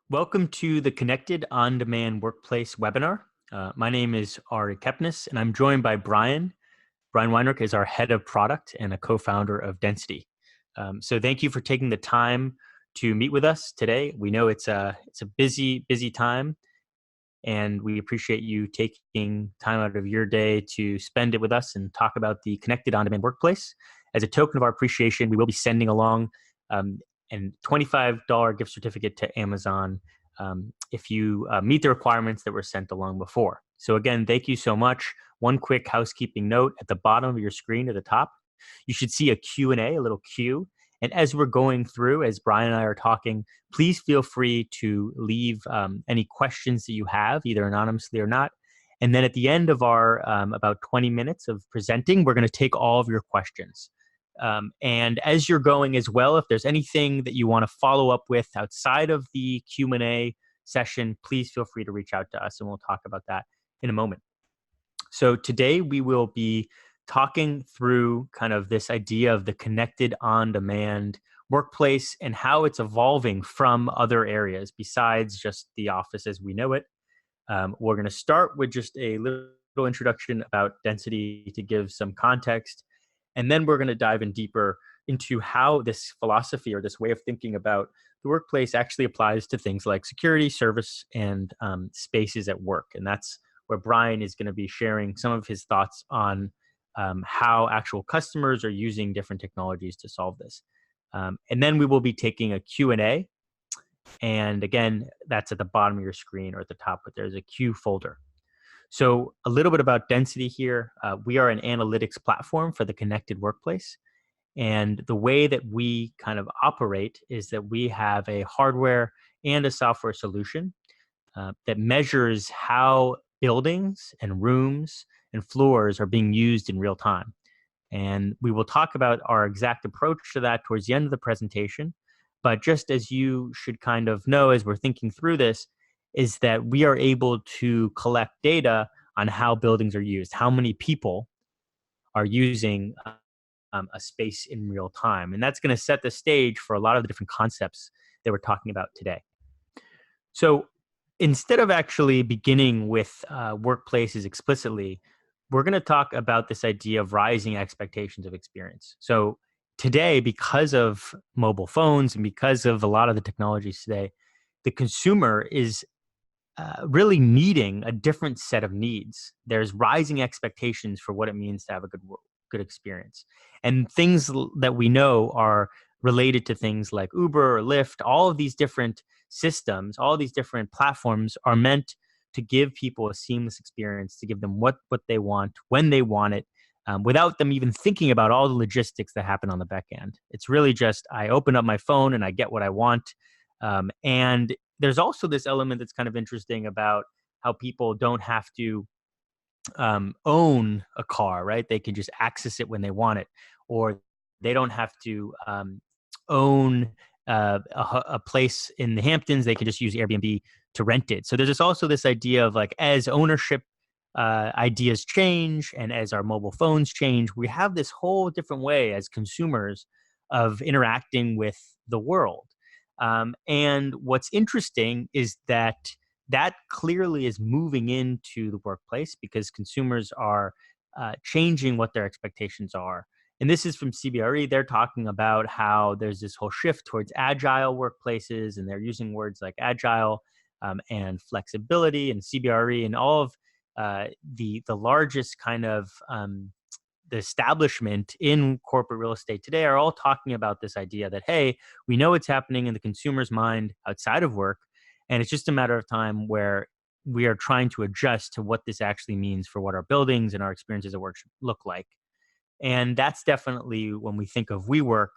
Welcome to the Connected On-Demand Workplace webinar. My name is Ari Kepnes, and I'm joined by Brian. Brian Weinreich is our head of product and a co-founder of Density. So thank you for taking the time to meet with us today. We know it's a busy time, and we appreciate you taking time out of your day to spend it with us and talk about the Connected On-Demand Workplace. As a token of our appreciation, we will be sending along a $25 gift certificate to Amazon if you meet the requirements that were sent along before. So again, thank you so much. One quick housekeeping note: at the bottom of your screen at the top, you should see a Q&A, a little Q. And as we're going through, as Brian and I are talking, please feel free to leave any questions that you have, either anonymously or not. And then at the end of our about 20 minutes of presenting, we're going to take all of your questions. And as you're going as well, if there's anything that you want to follow up with outside of the Q&A session, please feel free to reach out to us, and we'll talk about that in a moment. So today we will be talking through kind of this idea of the connected on-demand workplace and how it's evolving from other areas besides just the office as we know it. We're going to start with just a little introduction about Density to give some context. And then we're going to dive in deeper into how this philosophy or this way of thinking about the workplace actually applies to things like security, service, and spaces at work. And that's where Brian is going to be sharing some of his thoughts on how actual customers are using different technologies to solve this. And then we will be taking a Q&A. And again, that's at the bottom of your screen or at the top, but there's a Q folder. So a little bit about Density here. We are an analytics platform for the connected workplace. And the way that we kind of operate is that we have a hardware and a software solution that measures how buildings and rooms and floors are being used in real time. And we will talk about our exact approach to that towards the end of the presentation. But just as you should kind of know as we're thinking through this, is that we are able to collect data on how buildings are used, how many people are using a space in real time. And that's going to set the stage for a lot of the different concepts that we're talking about today. So instead of actually beginning with workplaces explicitly, we're going to talk about this idea of rising expectations of experience. So today, because of mobile phones and because of a lot of the technologies today, the consumer is really needing a different set of needs. There's rising expectations for what it means to have a good experience. And things that we know are related to things like Uber or Lyft. All of these different systems, all these different platforms are meant to give people a seamless experience, to give them what they want, when they want it, without them even thinking about all the logistics that happen on the back end. It's really just, I open up my phone and I get what I want. And there's also this element that's kind of interesting about how people don't have to own a car, right? They can just access it when they want it, or they don't have to own a place in the Hamptons. They can just use Airbnb to rent it. So there's also this idea of like, as ownership ideas change and as our mobile phones change, we have this whole different way as consumers of interacting with the world. And what's interesting is that clearly is moving into the workplace because consumers are changing what their expectations are. And this is from CBRE. They're talking about how there's this whole shift towards agile workplaces, and they're using words like agile and flexibility, and CBRE and all of the largest kind of the establishment in corporate real estate today are all talking about this idea that, hey, we know what's happening in the consumer's mind outside of work, and it's just a matter of time where we are trying to adjust to what this actually means for what our buildings and our experiences at work should look like. And that's definitely, when we think of WeWork,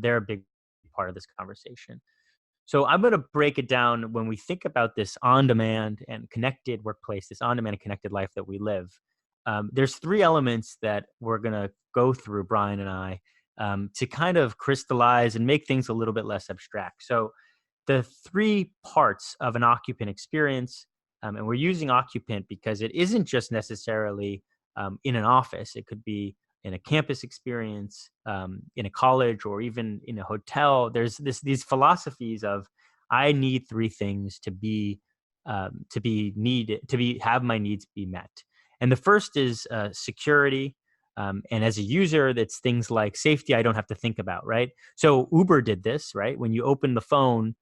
they're a big part of this conversation. So I'm going to break it down when we think about this on-demand and connected workplace, this on-demand and connected life that we live. There's three elements that we're going to go through, Brian and I, to kind of crystallize and make things a little bit less abstract. So the three parts of an occupant experience, and we're using occupant because it isn't just necessarily in an office. It could be in a campus experience, in a college, or even in a hotel. There's these philosophies of, I need three things have my needs be met. And the first is security. And as a user, that's things like safety I don't have to think about, right? So Uber did this, right? When you open the phone,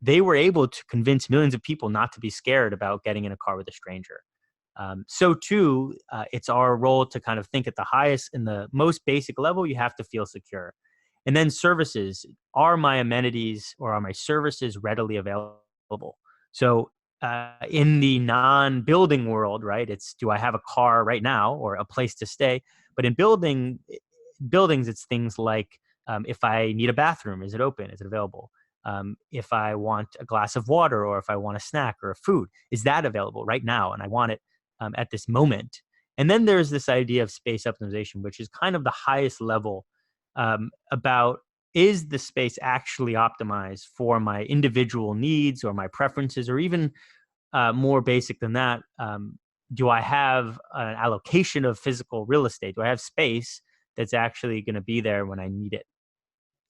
they were able to convince millions of people not to be scared about getting in a car with a stranger. So too, it's our role to kind of think at the highest and the most basic level, you have to feel secure. And then services, are my amenities or are my services readily available? So in the non-building world, right, it's do I have a car right now or a place to stay? But in buildings, it's things like if I need a bathroom, is it open? Is it available? If I want a glass of water or if I want a snack or a food, is that available right now? And I want it at this moment. And then there's this idea of space optimization, which is kind of the highest level about is the space actually optimized for my individual needs or my preferences, or even more basic than that, do I have an allocation of physical real estate? Do I have space that's actually going to be there when I need it?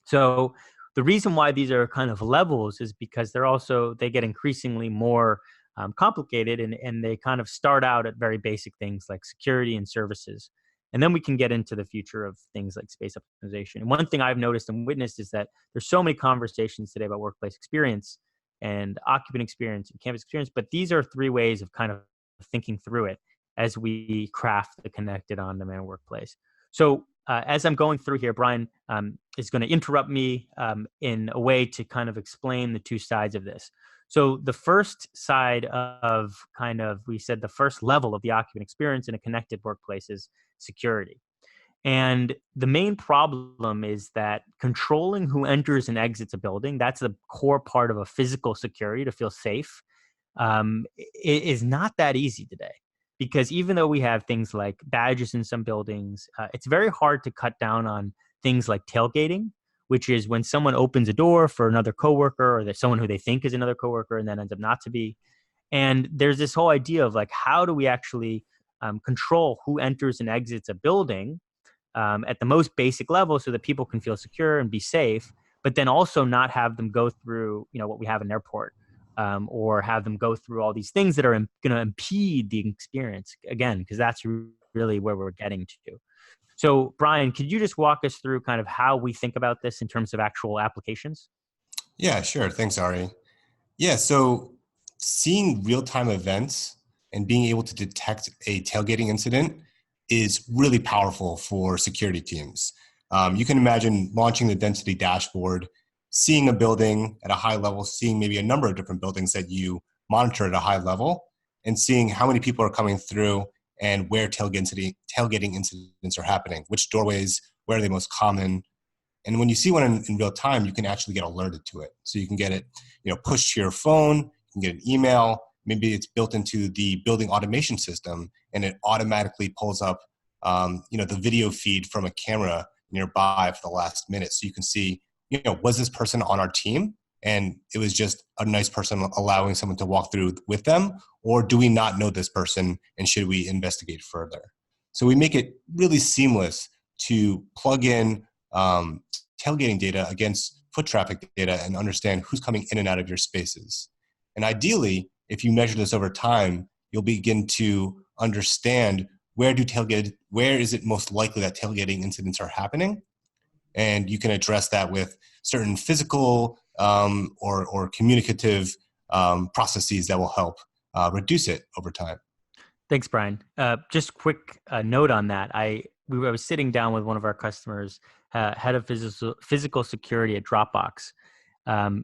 So the reason why these are kind of levels is because they get increasingly more complicated, and they kind of start out at very basic things like security and services. And then we can get into the future of things like space optimization. And one thing I've noticed and witnessed is that there's so many conversations today about workplace experience and occupant experience and campus experience, but these are three ways of kind of thinking through it as we craft the connected on-demand workplace. So as I'm going through here, Brian is going to interrupt me in a way to kind of explain the two sides of this. So the first side of we said the first level of the occupant experience in a connected workplace is security. And the main problem is that controlling who enters and exits a building, that's a core part of a physical security to feel safe, is not that easy today. Because even though we have things like badges in some buildings, it's very hard to cut down on things like tailgating, which is when someone opens a door for another coworker or there's someone who they think is another coworker and then ends up not to be. And there's this whole idea of like, how do we actually control who enters and exits a building at the most basic level so that people can feel secure and be safe, but then also not have them go through, what we have in an airport, or have them go through all these things that are going to impede the experience again, because that's really where we're getting to. So, Brian, could you just walk us through kind of how we think about this in terms of actual applications? Yeah, sure. Thanks, Ari. Yeah, so seeing real-time events and being able to detect a tailgating incident is really powerful for security teams. You can imagine launching the density dashboard, seeing a building at a high level, seeing maybe a number of different buildings that you monitor at a high level, and seeing how many people are coming through and where tailgating incidents are happening, which doorways, where are they most common. And when you see one in real time, you can actually get alerted to it. So you can get it, pushed to your phone, you can get an email, maybe it's built into the building automation system and it automatically pulls up, the video feed from a camera nearby for the last minute. So you can see, was this person on our team? And it was just a nice person allowing someone to walk through with them, or do we not know this person and should we investigate further? So we make it really seamless to plug in tailgating data against foot traffic data and understand who's coming in and out of your spaces. And ideally, if you measure this over time, you'll begin to understand where is it most likely that tailgating incidents are happening. And you can address that with certain physical or communicative processes that will help reduce it over time. Thanks, Brian. Just quick note on that. I was sitting down with one of our customers, head of physical security at Dropbox,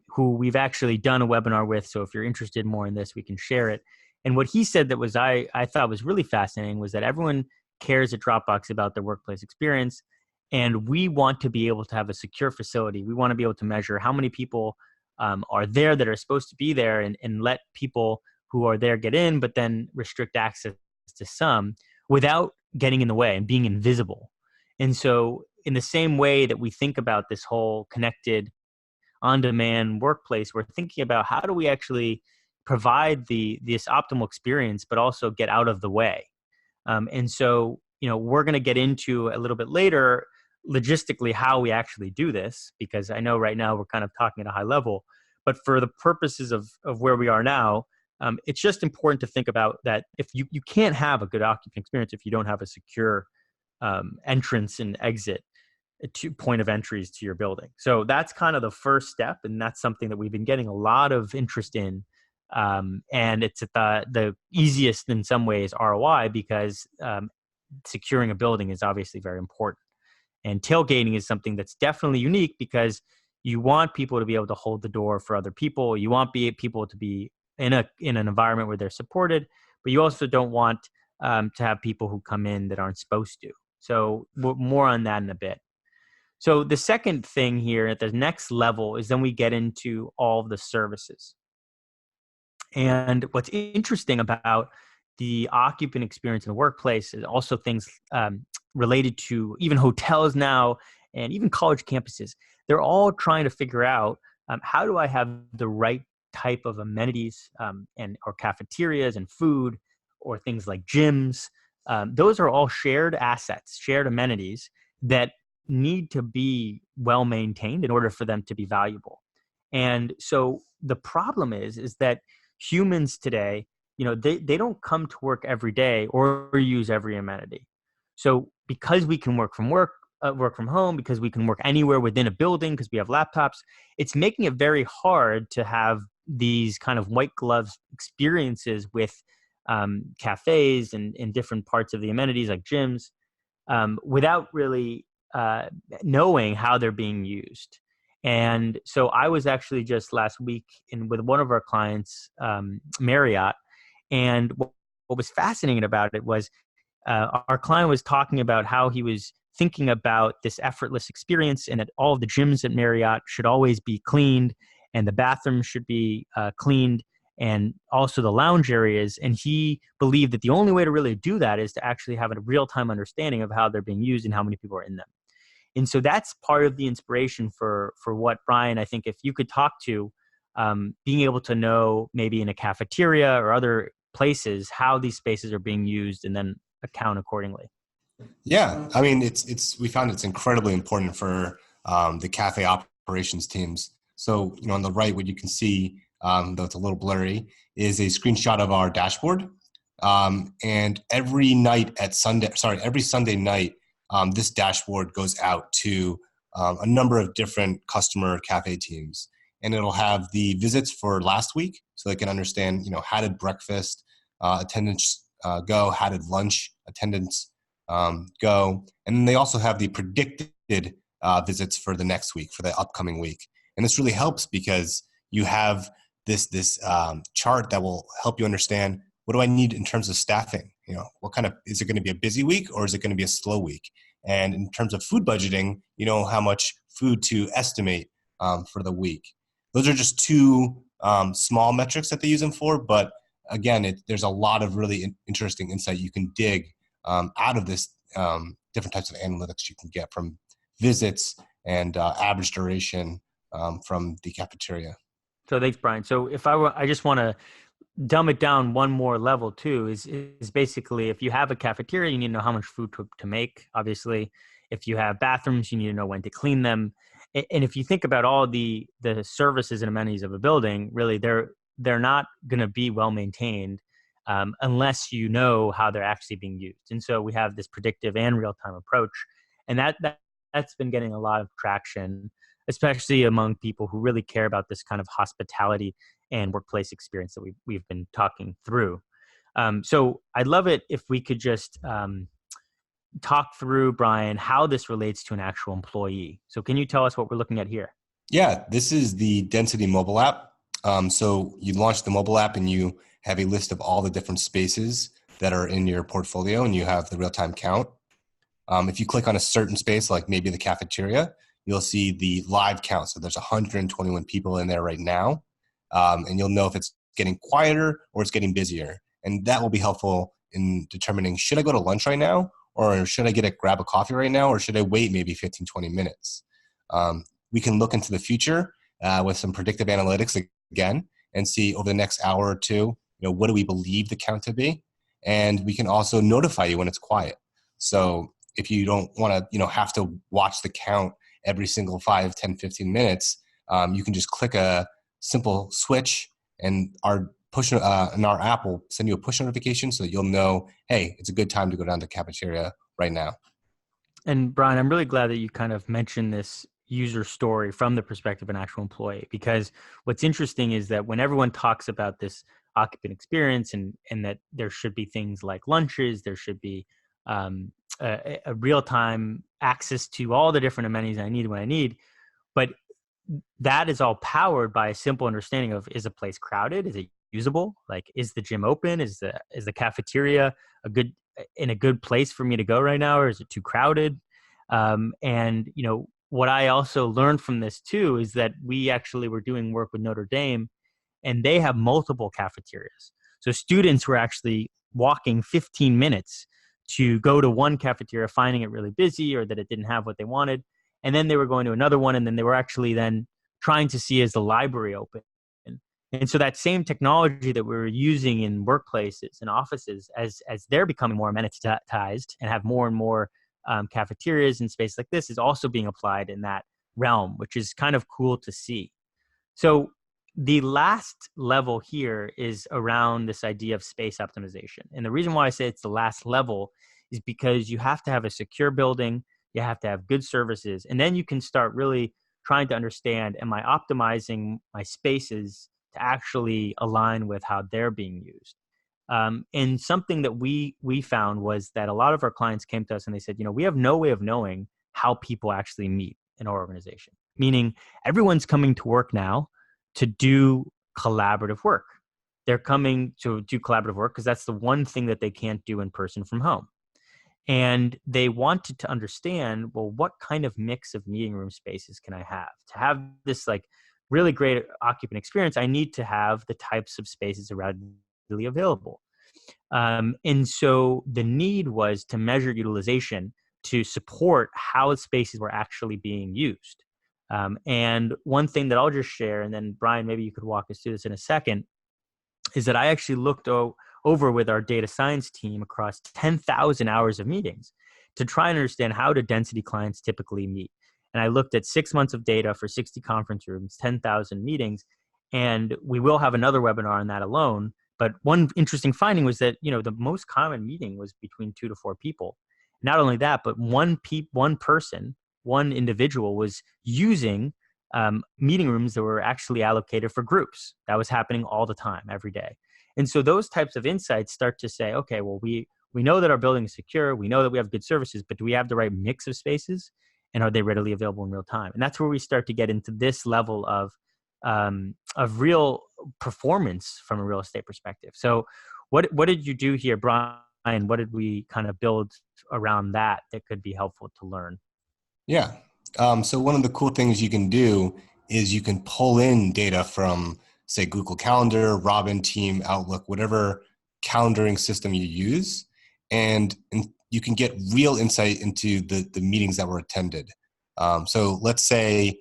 who we've actually done a webinar with. So if you're interested more in this, we can share it. And what he said that was I thought was really fascinating was that everyone cares at Dropbox about their workplace experience. And we want to be able to have a secure facility. We want to be able to measure how many people are there that are supposed to be there, and let people who are there get in, but then restrict access to some without getting in the way and being invisible. And so in the same way that we think about this whole connected on-demand workplace, we're thinking about how do we actually provide this optimal experience, but also get out of the way. And so, we're going to get into a little bit later logistically how we actually do this, because I know right now we're kind of talking at a high level, But for the purposes of where we are now, it's just important to think about that if you can't have a good occupant experience if you don't have a secure entrance and exit to point of entries to your building. So that's kind of the first step, and that's something that we've been getting a lot of interest in. And it's at the easiest in some ways ROI because securing a building is obviously very important. And tailgating is something that's definitely unique because you want people to be able to hold the door for other people. You want people to be in an environment where they're supported, but you also don't want to have people who come in that aren't supposed to. So more on that in a bit. So the second thing here at the next level is then we get into all of the services. And what's interesting about the occupant experience in the workplace is also things related to even hotels now and even college campuses. They're all trying to figure out how do I have the right type of amenities or cafeterias and food or things like gyms. Those are all shared assets, shared amenities that need to be well maintained in order for them to be valuable. And so the problem is that humans today, they don't come to work every day or use every amenity. So because we can work from home, because we can work anywhere within a building, because we have laptops, it's making it very hard to have these kind of white glove experiences with cafes and different parts of the amenities like gyms without really knowing how they're being used. And so I was actually just last week with one of our clients, Marriott, and what was fascinating about it was our client was talking about how he was thinking about this effortless experience and that all of the gyms at Marriott should always be cleaned and the bathrooms should be cleaned and also the lounge areas. And he believed that the only way to really do that is to actually have a real-time understanding of how they're being used and how many people are in them. And so that's part of the inspiration for what, Brian, I think if you could talk to being able to know maybe in a cafeteria or other places how these spaces are being used and then account accordingly. Yeah, I mean, we found it's incredibly important for the cafe operations teams. So, on the right, what you can see, though it's a little blurry, is a screenshot of our dashboard. And every Sunday night, this dashboard goes out to a number of different customer cafe teams, and it'll have the visits for last week, so they can understand, how did breakfast attendance go, how did lunch attendance go, and then they also have the predicted visits for the next week, for the upcoming week. And this really helps because you have this chart that will help you understand, what do I need in terms of staffing? What kind of, is it going to be a busy week or is it going to be a slow week? And in terms of food budgeting, how much food to estimate for the week. Those are just two small metrics that they use them for. But again, there's a lot of really interesting insight you can dig out of this, different types of analytics you can get from visits and average duration from the cafeteria. So thanks, Brian. So I just want to dumb it down one more level too, is basically if you have a cafeteria, you need to know how much food to make. Obviously, if you have bathrooms, you need to know when to clean them. And if you think about all the services and amenities of a building, really they're not going to be well maintained unless you know how they're actually being used. And so we have this predictive and real-time approach, and that's been getting a lot of traction, especially among people who really care about this kind of hospitality and workplace experience that we've been talking through. So I'd love it if we could just talk through, Brian, how this relates to an actual employee. So can you tell us what we're looking at here? Yeah, this is the Density mobile app. So you launch the mobile app and you have a list of all the different spaces that are in your portfolio, and you have the real-time count. If you click on a certain space, like maybe the cafeteria, you'll see the live count. So there's 121 people in there right now. And you'll know if it's getting quieter or it's getting busier. And that will be helpful in determining, should I go to lunch right now? Or should I grab a coffee right now? Or should I wait maybe 15, 20 minutes? We can look into the future with some predictive analytics again and see over the next hour or two, what do we believe the count to be? And we can also notify you when it's quiet. So if you don't want to, have to watch the count every single 5, 10, 15 minutes, you can just click a simple switch, and our and our app will send you a push notification so that you'll know, hey, it's a good time to go down to the cafeteria right now. And Brian, I'm really glad that you kind of mentioned this user story from the perspective of an actual employee, because what's interesting is that when everyone talks about this occupant experience and that there should be things like lunches, there should be a real-time access to all the different amenities I need when I need, but that is all powered by a simple understanding of, is a place crowded? Is it usable? Like, is the gym open? Is the cafeteria in a good place for me to go right now, or is it too crowded? And what I also learned from this too is that we actually were doing work with Notre Dame, and they have multiple cafeterias. So students were actually walking 15 minutes to go to one cafeteria, finding it really busy or that it didn't have what they wanted. And then they were going to another one, and then they were actually then trying to see, is the library open? And so that same technology that we were using in workplaces and offices, as they're becoming more amenitized and have more and more cafeterias and space like this, is also being applied in that realm, which is kind of cool to see. So the last level here is around this idea of space optimization. And the reason why I say it's the last level is because you have to have a secure building, you have to have good services, and then you can start really trying to understand, am I optimizing my spaces to actually align with how they're being used? And something that we found was that a lot of our clients came to us and they said, we have no way of knowing how people actually meet in our organization. Meaning everyone's coming to work now to do collaborative work. They're coming to do collaborative work because that's the one thing that they can't do in person from home. And they wanted to understand, well, what kind of mix of meeting room spaces can I have? To have this like really great occupant experience, I need to have the types of spaces readily available. And so the need was to measure utilization to support how spaces were actually being used. And one thing that I'll just share, and then Brian, maybe you could walk us through this in a second, is that I actually looked over with our data science team across 10,000 hours of meetings to try and understand how do density clients typically meet. And I looked at 6 months of data for 60 conference rooms, 10,000 meetings, and we will have another webinar on that alone. But one interesting finding was that, the most common meeting was between 2 to 4 people. Not only that, but one person, one individual was using meeting rooms that were actually allocated for groups. That was happening all the time, every day. And so those types of insights start to say, okay, well, we know that our building is secure. We know that we have good services, but do we have the right mix of spaces? And are they readily available in real time? And that's where we start to get into this level of real performance from a real estate perspective. So what did you do here, Brian? What did we kind of build around that could be helpful to learn? Yeah. So one of the cool things you can do is you can pull in data from, say, Google Calendar, Robin, Team, Outlook, whatever calendaring system you use, and you can get real insight into the meetings that were attended. So let's say,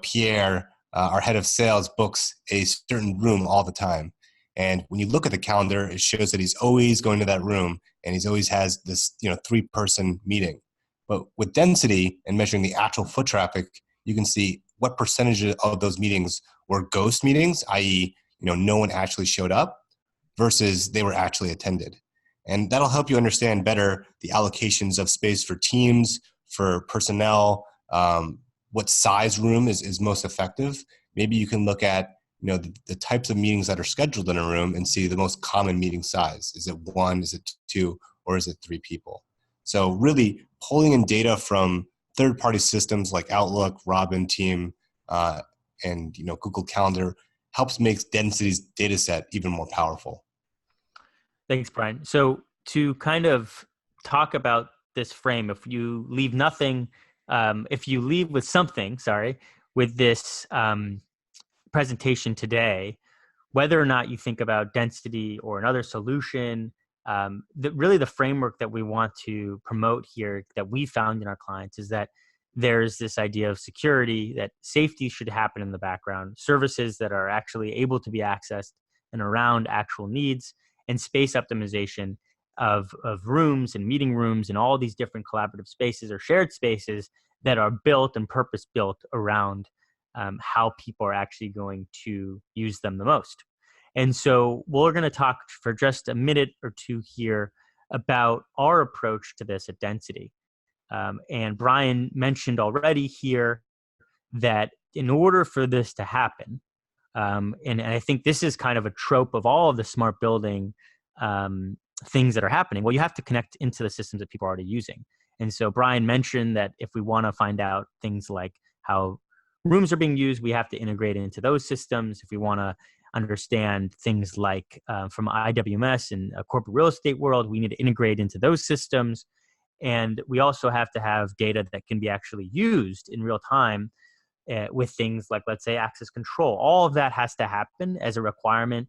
Pierre, our head of sales, books a certain room all the time. And when you look at the calendar, it shows that he's always going to that room and he's always has this, 3-person meeting. But with density and measuring the actual foot traffic, you can see what percentage of those meetings were ghost meetings, i.e., no one actually showed up, versus they were actually attended. And that'll help you understand better the allocations of space for teams, for personnel, what size room is most effective. Maybe you can look at the types of meetings that are scheduled in a room and see the most common meeting size. Is it 1, is it 2, or is it 3 people? So really pulling in data from third-party systems like Outlook, Robin, Team, and Google Calendar helps make Density's data set even more powerful. Thanks, Brian. So to kind of talk about this frame, if you leave with something, with this presentation today, whether or not you think about density or another solution, really the framework that we want to promote here that we found in our clients is that there's this idea of security, that safety should happen in the background, services that are actually able to be accessed and around actual needs, and space optimization of rooms and meeting rooms and all these different collaborative spaces or shared spaces that are built and purpose built around how people are actually going to use them the most. And so we're going to talk for just a minute or two here about our approach to this at Density. And Brian mentioned already here that in order for this to happen, and I think this is kind of a trope of all of the smart building things that are happening. Well, you have to connect into the systems that people are already using. And so Brian mentioned that if we want to find out things like how rooms are being used, we have to integrate into those systems. If we want to understand things like from IWMS and a corporate real estate world, we need to integrate into those systems. And we also have to have data that can be actually used in real time with things like, let's say, access control. All of that has to happen as a requirement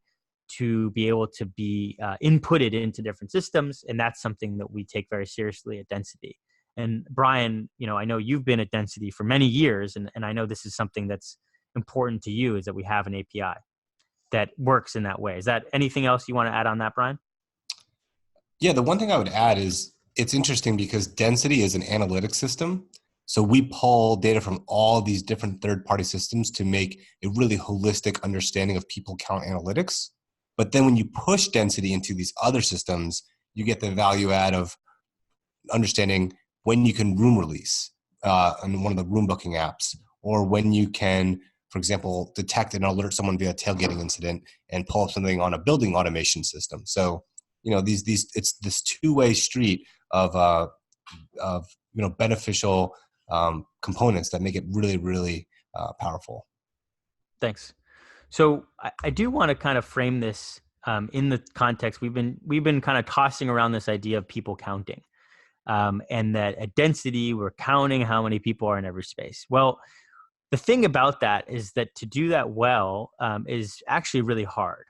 to be able to be inputted into different systems. And that's something that we take very seriously at Density. And Brian, I know you've been at Density for many years, and I know this is something that's important to you, is that we have an API that works in that way. Is that anything else you want to add on that, Brian? Yeah, the one thing I would add is it's interesting because Density is an analytics system. So we pull data from all these different third-party systems to make a really holistic understanding of people count analytics. But then when you push Density into these other systems, you get the value add of understanding when you can room release on one of the room booking apps, or when you can, for example, detect and alert someone via a tailgating incident and pull up something on a building automation system. So, it's this two-way street of beneficial components that make it really, really powerful. Thanks. So I do want to kind of frame this in the context. We've been kind of tossing around this idea of people counting, and that at Density we're counting how many people are in every space. Well, the thing about that is that to do that well is actually really hard,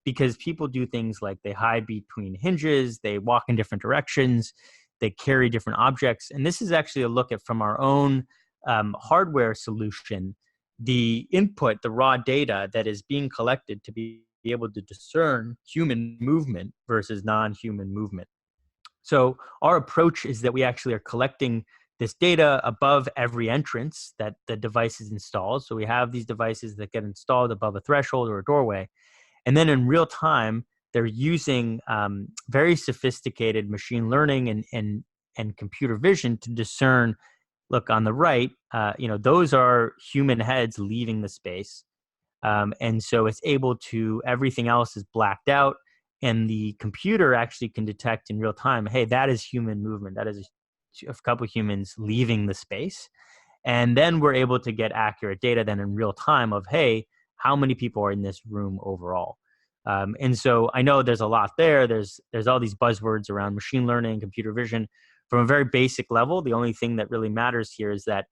because people do things like they hide between hinges, they walk in different directions, they carry different objects. And this is actually a look at from our own hardware solution, the input, the raw data that is being collected to be able to discern human movement versus non-human movement. So our approach is that we actually are collecting this data above every entrance that the device is installed. So we have these devices that get installed above a threshold or a doorway. And then in real time, they're using very sophisticated machine learning and computer vision to discern, look on the right, those are human heads leaving the space. And so it's able to, everything else is blacked out, and the computer actually can detect in real time, hey, that is human movement. That is a couple of humans leaving the space. And then we're able to get accurate data then in real time of, hey, how many people are in this room overall? And so I know there's a lot there. There's all these buzzwords around machine learning, computer vision. From a very basic level, the only thing that really matters here is that,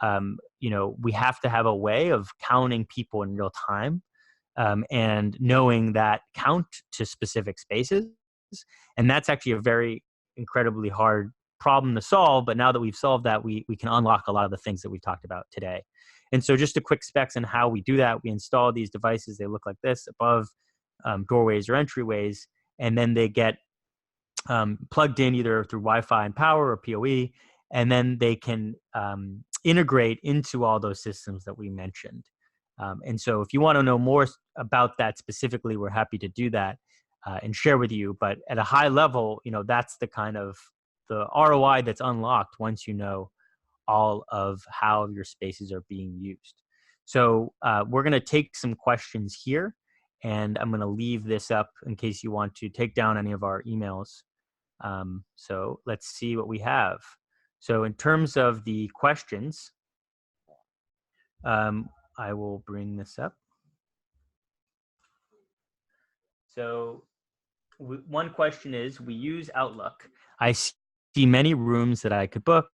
we have to have a way of counting people in real time, and knowing that count to specific spaces. And that's actually a very incredibly hard problem to solve. But now that we've solved that, we can unlock a lot of the things that we've talked about today. And so just a quick specs on how we do that. We install these devices. They look like this above doorways or entryways, and then they get plugged in either through Wi-Fi and power or PoE, and then they can integrate into all those systems that we mentioned. And so if you want to know more about that specifically, we're happy to do that and share with you. But at a high level, that's the kind of the ROI that's unlocked once you know all of how your spaces are being used. So we're going to take some questions here, and I'm going to leave this up in case you want to take down any of our emails. So let's see what we have. So in terms of the questions, I will bring this up. So one question is, we use Outlook. I see many rooms that I could book.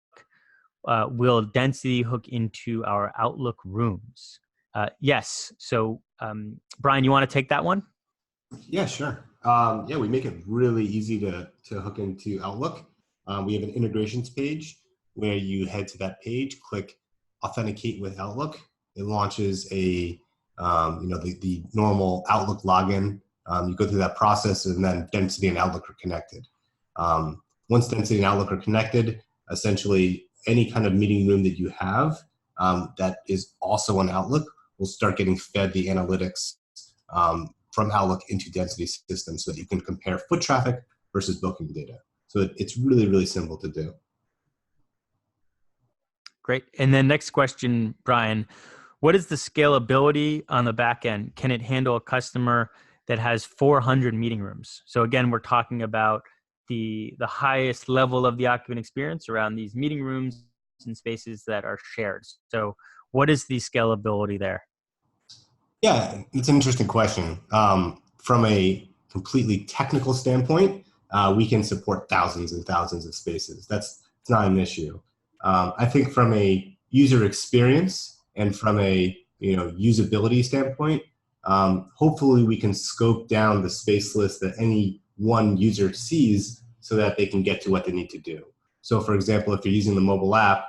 Will Density hook into our Outlook rooms? Yes. So Brian, you want to take that one? Yeah, sure. We make it really easy to hook into Outlook. We have an integrations page where you head to that page, click Authenticate with Outlook. It launches the normal Outlook login. You go through that process, and then Density and Outlook are connected. Once Density and Outlook are connected, essentially any kind of meeting room that you have that is also on Outlook will start getting fed the analytics from Outlook into density systems so that you can compare foot traffic versus booking data. So it's really, really simple to do. Great. And then next question, Brian, what is the scalability on the back end? Can it handle a customer that has 400 meeting rooms? So again, we're talking about the highest level of the occupant experience around these meeting rooms and spaces that are shared. So what is the scalability there? Yeah, it's an interesting question. From a completely technical standpoint, we can support thousands and thousands of spaces. It's not an issue. I think from a user experience and from a usability standpoint, hopefully we can scope down the space list that any one user sees so that they can get to what they need to do. So for example, if you're using the mobile app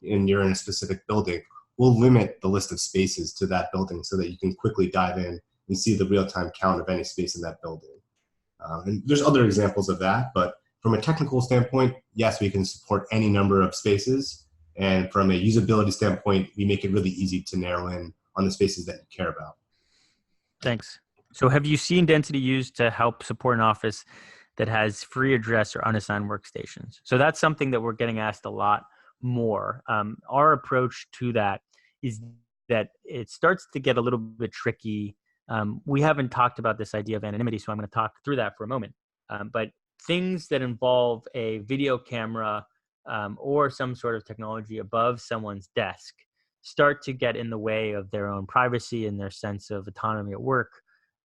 and you're in a specific building, we'll limit the list of spaces to that building so that you can quickly dive in and see the real-time count of any space in that building. And there's other examples of that, but from a technical standpoint, yes, we can support any number of spaces. And from a usability standpoint, we make it really easy to narrow in on the spaces that you care about. Thanks. So have you seen density used to help support an office that has free address or unassigned workstations? So that's something that we're getting asked a lot more. Our approach to that is that it starts to get a little bit tricky. We haven't talked about this idea of anonymity, so I'm going to talk through that for a moment. But things that involve a video camera or some sort of technology above someone's desk start to get in the way of their own privacy and their sense of autonomy at work.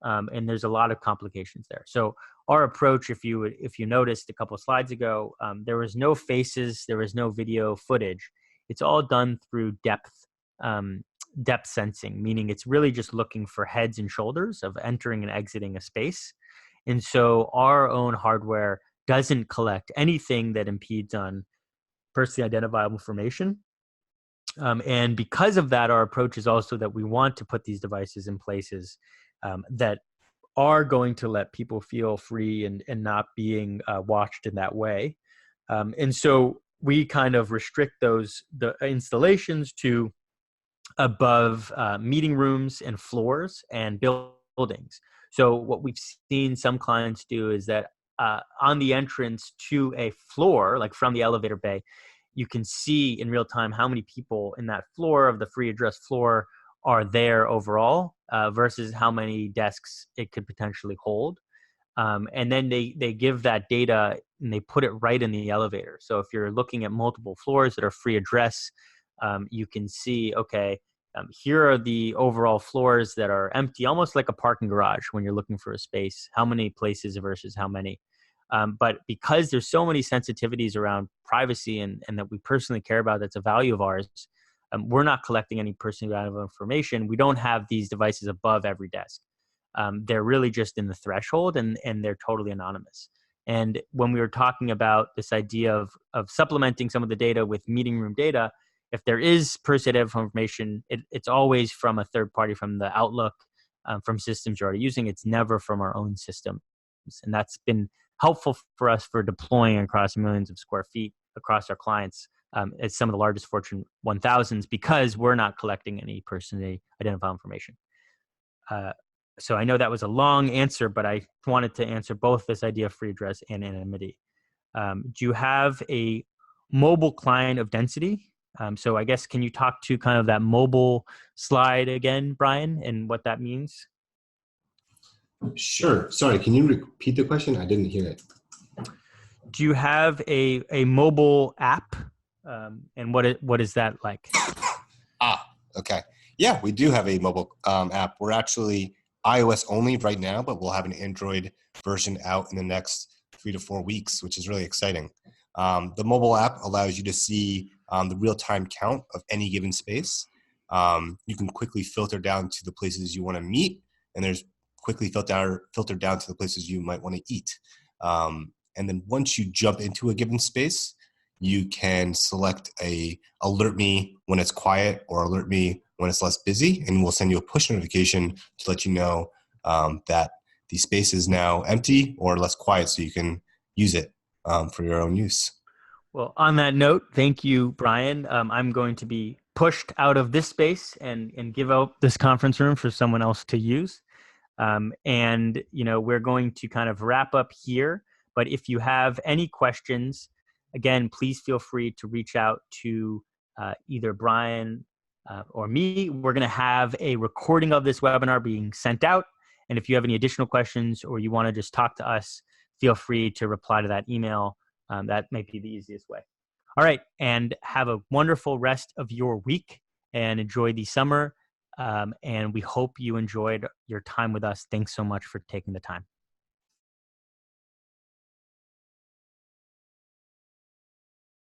And there's a lot of complications there. So our approach, if you noticed a couple of slides ago, there was no faces, there was no video footage. It's all done through depth sensing, meaning it's really just looking for heads and shoulders of entering and exiting a space. And so our own hardware doesn't collect anything that impedes on personally identifiable information. And because of that, our approach is also that we want to put these devices in places that are going to let people feel free and not being watched in that way. And so we kind of restrict the installations to above meeting rooms and floors and buildings. So what we've seen some clients do is that on the entrance to a floor, like from the elevator bay, you can see in real time how many people in that floor of the free address floor are there overall versus how many desks it could potentially hold. And then they give that data and they put it right in the elevator. So if you're looking at multiple floors that are free address, you can see, okay, here are the overall floors that are empty, almost like a parking garage when you're looking for a space, how many places versus how many. But because there's so many sensitivities around privacy and that we personally care about, that's a value of ours, we're not collecting any personally valuable information. We don't have these devices above every desk. They're really just in the threshold and they're totally anonymous. And when we were talking about this idea of supplementing some of the data with meeting room data, if there is personally identifiable information, it's always from a third party, from the Outlook, from systems you're already using. It's never from our own systems. And that's been helpful for us for deploying across millions of square feet across our clients at some of the largest Fortune 1000s because we're not collecting any personally identifiable information. So I know that was a long answer, but I wanted to answer both this idea of free address and anonymity. Do you have a mobile client of density? So I guess, can you talk to kind of that mobile slide again, Brian, and what that means? Sure. Sorry, can you repeat the question? I didn't hear it. Do you have a mobile app? And what is that like? Okay. Yeah, we do have a mobile app. We're actually iOS only right now, but we'll have an Android version out in the next 3 to 4 weeks, which is really exciting. The mobile app allows you to see the real-time count of any given space. You can quickly filter down to the places you want to meet, and there's quickly filter down to the places you might want to eat. And then once you jump into a given space, you can select alert me when it's quiet or alert me when it's less busy, and we'll send you a push notification to let you know that the space is now empty or less quiet so you can use it for your own use. Well, on that note, thank you, Brian. I'm going to be pushed out of this space and give out this conference room for someone else to use. And, we're going to kind of wrap up here. But if you have any questions, again, please feel free to reach out to either Brian or me. We're going to have a recording of this webinar being sent out. And if you have any additional questions or you want to just talk to us, feel free to reply to that email. That may be the easiest way. All right. And have a wonderful rest of your week and enjoy the summer. And we hope you enjoyed your time with us. Thanks so much for taking the time.